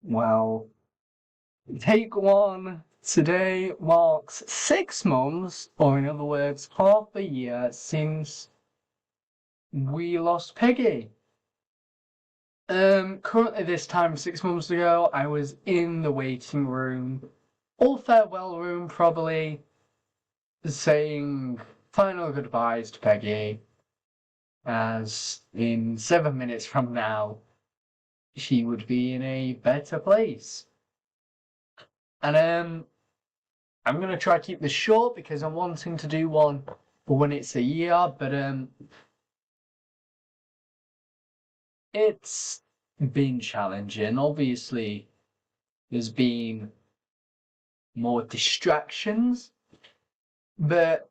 Well, take one. Today marks 6 months, or in other words, half a year since we lost Peggy. Currently this time 6 months ago, I was in the waiting room, or farewell room probably, saying final goodbyes to Peggy, as in 7 minutes from now, she would be in a better place. And I'm gonna try to keep this short because I'm wanting to do one for when it's a year, but it's been challenging. Obviously, there's been more distractions, but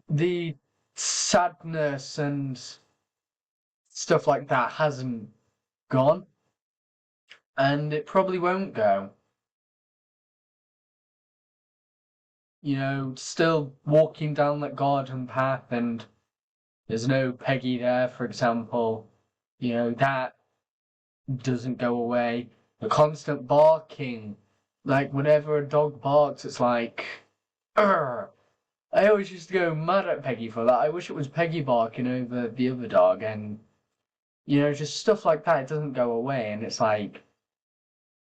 the sadness and stuff like that hasn't gone, and it probably won't go. Still walking down that garden path and there's no Peggy there, for example, that doesn't go away. The constant barking, like whenever a dog barks, it's like, Urgh. I always used to go mad at Peggy for that. I wish it was Peggy barking over the other dog, and just stuff like that. It doesn't go away, and it's like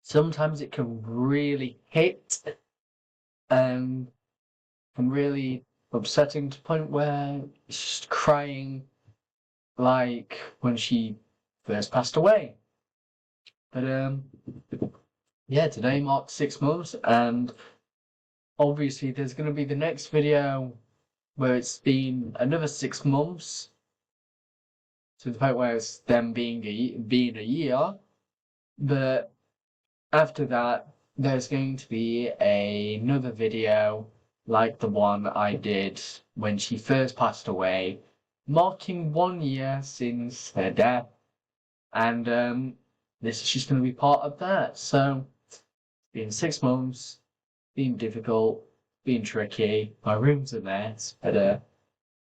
sometimes it can really hit, and can really upsetting to the point where it's just crying, like when she first passed away. But yeah, today marks 6 months, and obviously there's going to be the next video where it's been another 6 months to the point where it's them being a year. But after that, there's going to be another video like the one I did when she first passed away, marking 1 year since her death, and this is just going to be part of that. So, it's been 6 months, been difficult, been tricky. My room's a mess, but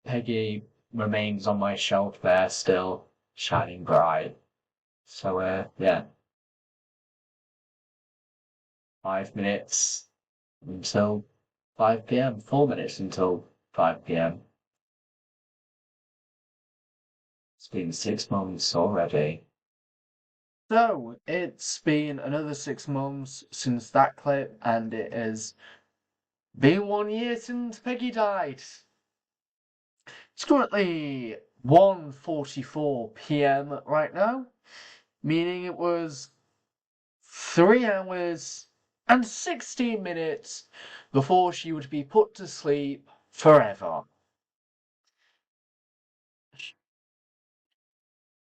Peggy remains on my shelf there, still shining bright. So, yeah, 5 minutes until 5 p.m., 4 minutes until 5 p.m. It's been 6 months already. So, it's been another 6 months since that clip, and it has been 1 year since Peggy died. It's currently 1:44 p.m. right now, meaning it was 3 hours and 16 minutes before she would be put to sleep forever.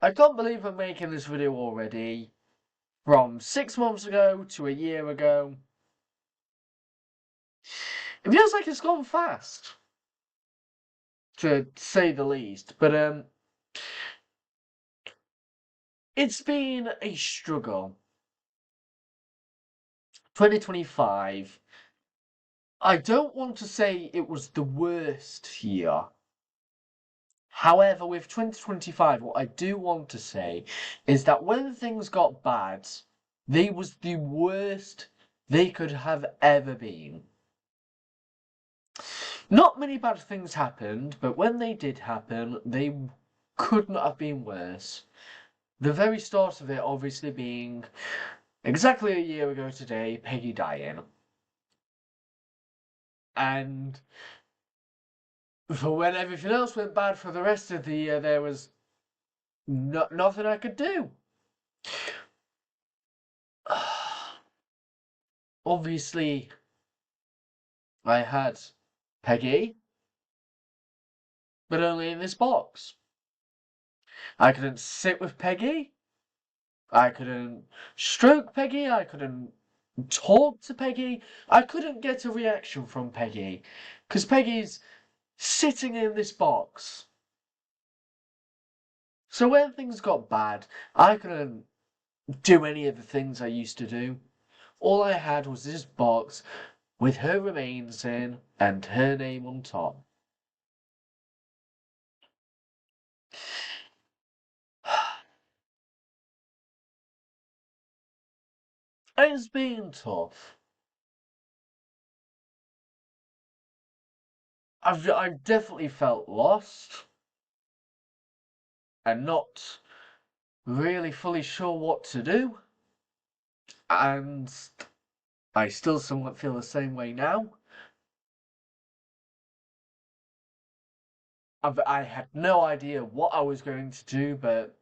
I can't believe I'm making this video already. From 6 months ago to a year ago. It feels like it's gone fast, to say the least. But it's been a struggle. 2025. I don't want to say it was the worst year. However, with 2025, what I do want to say is that when things got bad, they was the worst they could have ever been. Not many bad things happened, but when they did happen, they could not have been worse. The very start of it obviously being exactly a year ago today, Peggy dying. And for when everything else went bad for the rest of the year, there was nothing I could do. Obviously, I had Peggy, but only in this box. I couldn't sit with Peggy. I couldn't stroke Peggy. I couldn't talk to Peggy. I couldn't get a reaction from Peggy. Because Peggy's sitting in this box. So when things got bad, I couldn't do any of the things I used to do. All I had was this box with her remains in and her name on top. It's been tough. I've definitely felt lost and not really fully sure what to do. And I still somewhat feel the same way now. I had no idea what I was going to do, but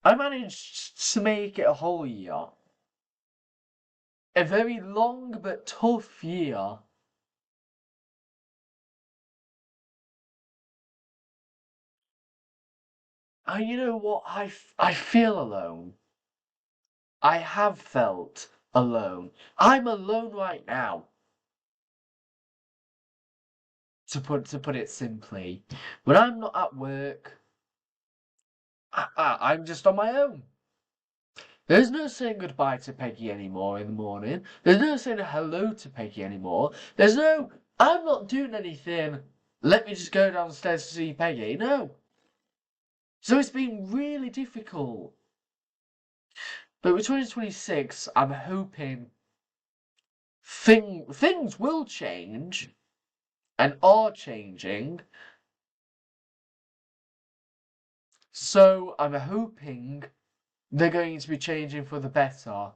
I managed to make it a whole year. A very long but tough year. And you know what? I feel alone. I have felt alone. I'm alone right now, to put it simply. When I'm not at work, I'm just on my own. There's no saying goodbye to Peggy anymore in the morning. There's no saying hello to Peggy anymore. There's no, I'm not doing anything. Let me just go downstairs to see Peggy. No. So it's been really difficult. But with 2026, I'm hoping things will change and are changing. So I'm hoping they're going to be changing for the better.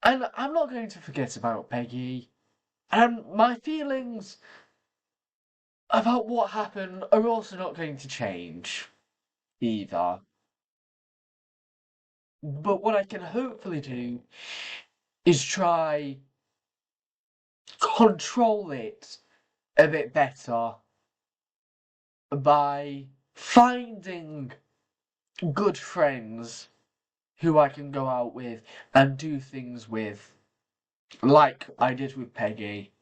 And I'm not going to forget about Peggy. And my feelings about what happened are also not going to change either. But what I can hopefully do is try control it a bit better by finding good friends who I can go out with and do things with, like I did with Peggy,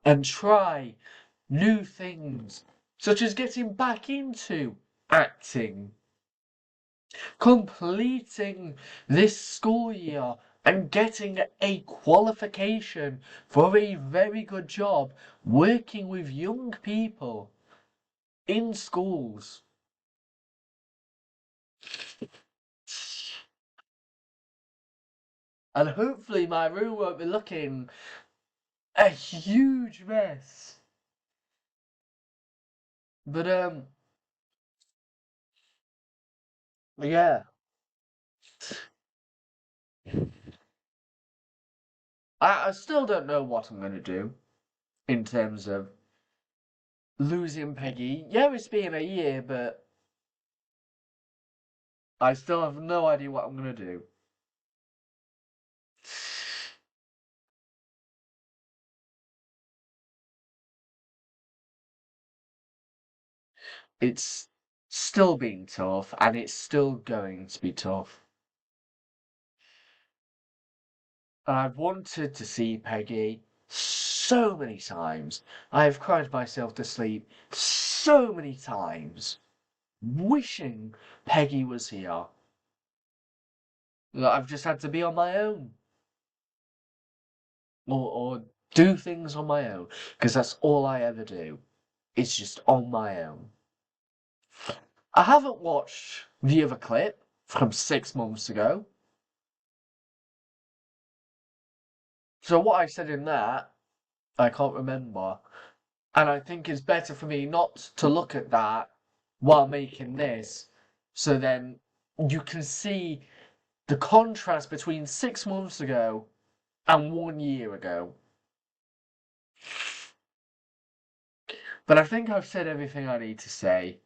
and try new things, such as getting back into acting, completing this school year and getting a qualification for a very good job working with young people in schools. And hopefully my room won't be looking a huge mess. But yeah. I still don't know what I'm gonna do in terms of losing Peggy. Yeah, it's been a year, but I still have no idea what I'm gonna do. It's still being tough, and it's still going to be tough. I've wanted to see Peggy so many times. I have cried myself to sleep so many times, wishing Peggy was here. That I've just had to be on my own, or do things on my own, because that's all I ever do. It's just on my own. I haven't watched the other clip from 6 months ago. So what I said in that, I can't remember. And I think it's better for me not to look at that while making this. So then you can see the contrast between 6 months ago and 1 year ago. But I think I've said everything I need to say.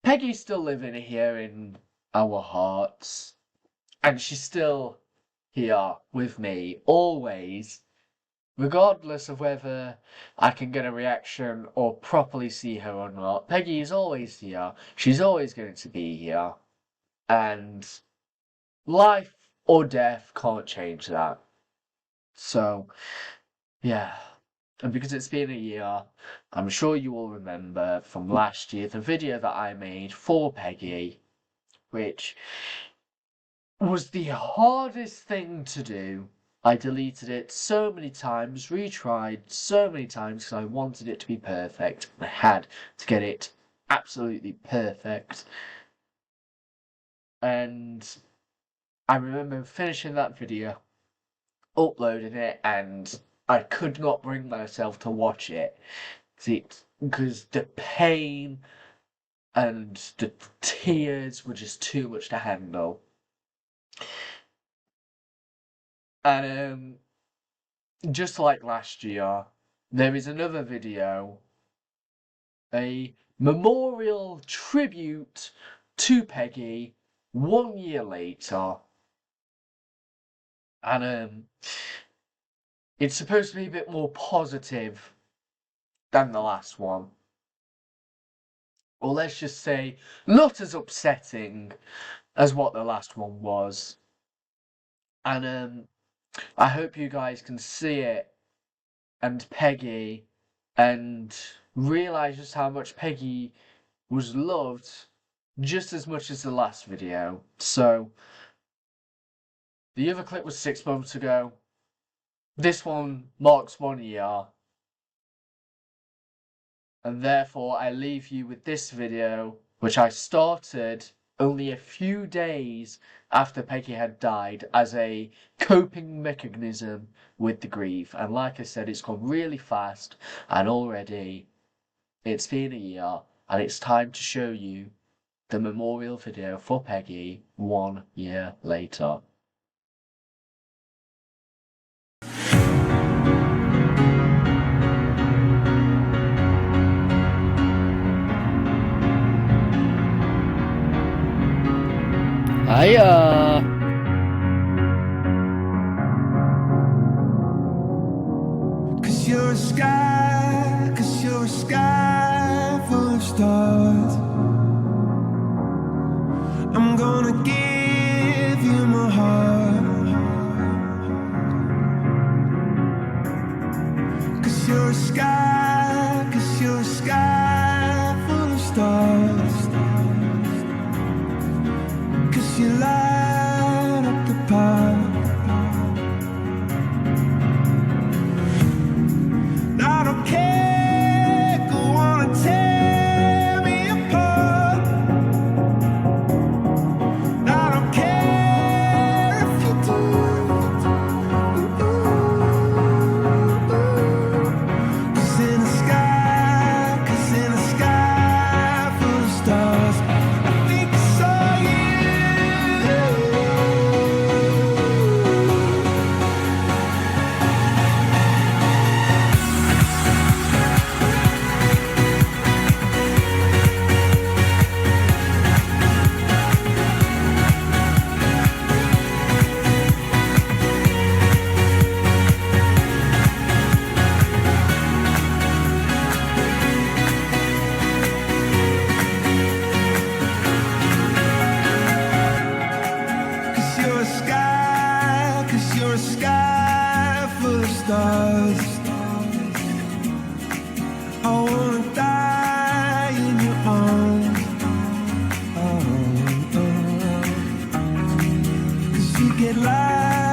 Peggy's still living here in our hearts. And she's still here with me, always. Regardless of whether I can get a reaction or properly see her or not, Peggy is always here. She's always going to be here. And life or death can't change that. So, yeah. And because it's been a year, I'm sure you will remember from last year the video that I made for Peggy, which was the hardest thing to do. I deleted it so many times, retried so many times because I wanted it to be perfect. I had to get it absolutely perfect. And I remember finishing that video, uploading it, and I could not bring myself to watch it. Because the pain and the tears were just too much to handle. And just like last year, there is another video, a memorial tribute to Peggy 1 year later. And it's supposed to be a bit more positive than the last one. Or let's just say, not as upsetting as what the last one was. And I hope you guys can see it and Peggy and realise just how much Peggy was loved just as much as the last video. So, the other clip was 6 months ago. This one marks 1 year. And therefore I leave you with this video, which I started only a few days after Peggy had died as a coping mechanism with the grief. And like I said, it's gone really fast, and already it's been a year, and it's time to show you the memorial video for Peggy 1 year later. Hiya! Cause you're a sky full of stars. I'm gonna give you my heart. Cause you're a sky full of stars. Cause you light up the park. I don't care, go on and tear me apart. I don't care if you do. Cause in the sky full of stars, I think I saw you. Cause you're a sky full of stars. I wanna die in your arms. Cause you get light